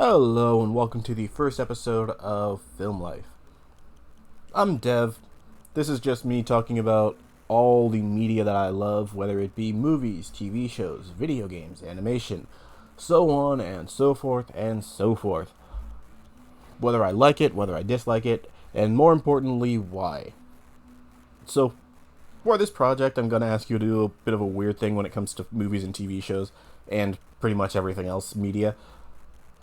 Hello and welcome to the first episode of Film Life. I'm Dev. This is just me talking about all the media that I love, whether it be movies, TV shows, video games, animation, so on and so forth and so forth. Whether I like it, whether I dislike it, and more importantly, why. So, for this project, I'm going to ask you to do a bit of a weird thing when it comes to movies and TV shows, and pretty much everything else media.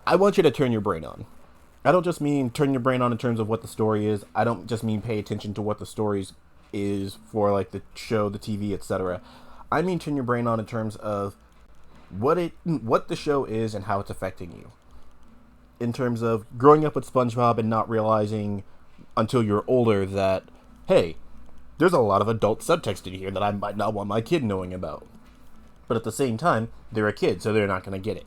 I want you to turn your brain on. I don't just mean turn your brain on in terms of what the story is. I don't just mean pay attention to what the story is for, like the show, the TV, etc. I mean turn your brain on in terms of what the show is and how it's affecting you. In terms of growing up with SpongeBob and not realizing until you're older that, hey, there's a lot of adult subtext in here that I might not want my kid knowing about. But at the same time, they're a kid, so they're not going to get it.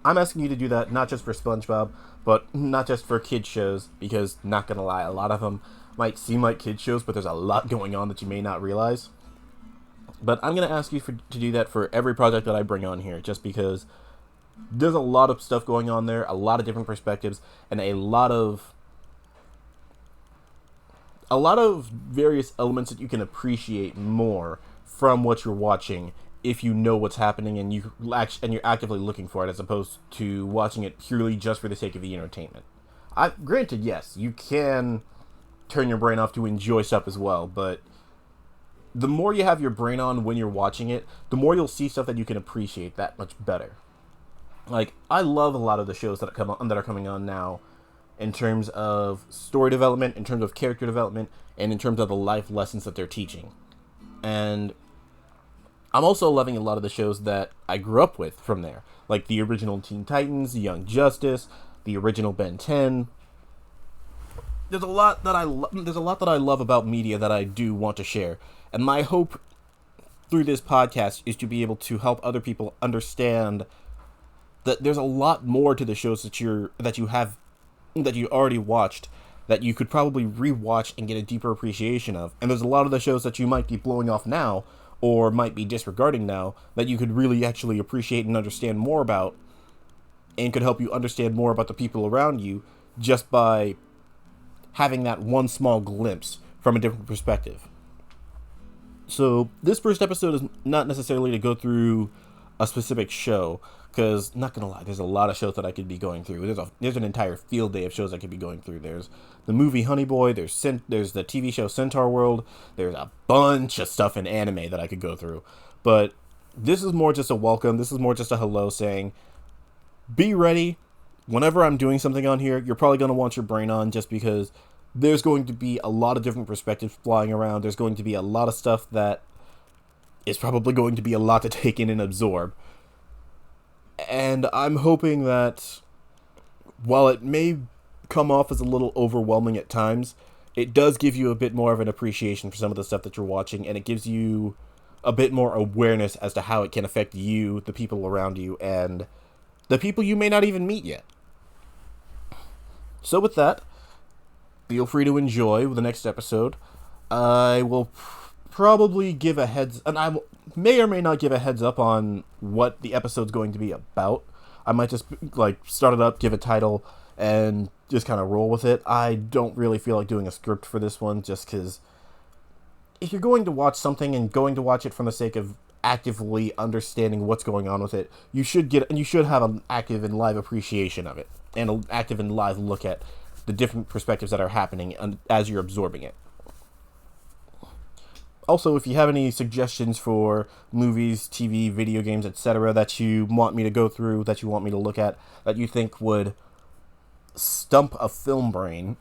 I'm asking you to do that not just for SpongeBob, but not just for kid shows, because, not gonna lie, a lot of them might seem like kid shows, but there's a lot going on that you may not realize. But I'm gonna ask you to do that for every project that I bring on here, just because there's a lot of stuff going on there, a lot of different perspectives, and a lot of various elements that you can appreciate more from what you're watching if you know what's happening and you're actively looking for it, as opposed to watching it purely just for the sake of the entertainment. Granted, yes, you can turn your brain off to enjoy stuff as well, but the more you have your brain on when you're watching it, the more you'll see stuff that you can appreciate that much better. Like, I love a lot of the shows that are coming on now, in terms of story development, in terms of character development, and in terms of the life lessons that they're teaching. And I'm also loving a lot of the shows that I grew up with from there, like the original Teen Titans, Young Justice, the original Ben 10. There's a lot that I love about media that I do want to share, and my hope through this podcast is to be able to help other people understand that there's a lot more to the shows that you already watched that you could probably rewatch and get a deeper appreciation of. And there's a lot of the shows that you might be blowing off now or might be disregarding now that you could really actually appreciate and understand more about, and could help you understand more about the people around you just by having that one small glimpse from a different perspective. So this first episode is not necessarily to go through a specific show, because, not gonna lie, there's a lot of shows that I could be going through. There's an entire field day of shows I could be going through. There's the movie Honey Boy. There's the TV show Centaur World. There's a bunch of stuff in anime that I could go through. But this is more just a welcome. This is more just a hello, saying, be ready. Whenever I'm doing something on here, you're probably gonna want your brain on, just because there's going to be a lot of different perspectives flying around. There's going to be a lot of stuff that is probably going to be a lot to take in and absorb. And I'm hoping that while it may come off as a little overwhelming at times, it does give you a bit more of an appreciation for some of the stuff that you're watching, and it gives you a bit more awareness as to how it can affect you, the people around you, and the people you may not even meet yet. So with that, feel free to enjoy the next episode. I will probably give a may or may not give a heads up on what the episode's going to be about. I might just start it up, give a title, and just kind of roll with it. I don't really feel like doing a script for this one, just because if you're going to watch something and going to watch it from the sake of actively understanding what's going on with it, you should have an active and live appreciation of it, and an active and live look at the different perspectives that are happening as you're absorbing it. Also, if you have any suggestions for movies, TV, video games, etc. that you want me to go through, that you want me to look at, that you think would stump a film brain,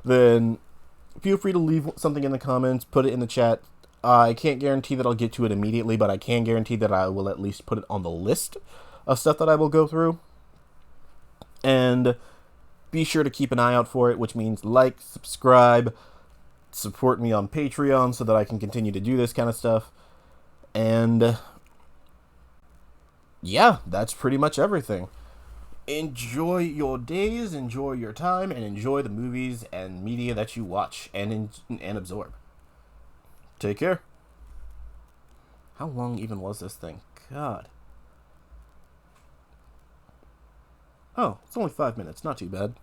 then feel free to leave something in the comments, put it in the chat. I can't guarantee that I'll get to it immediately, but I can guarantee that I will at least put it on the list of stuff that I will go through. And be sure to keep an eye out for it, which means like, subscribe, support me on Patreon so that I can continue to do this kind of stuff. And yeah, that's pretty much everything. Enjoy your days, enjoy your time, and enjoy the movies and media that you watch and absorb. Take care. How long even was this thing? God. Oh, it's only 5 minutes. Not too bad.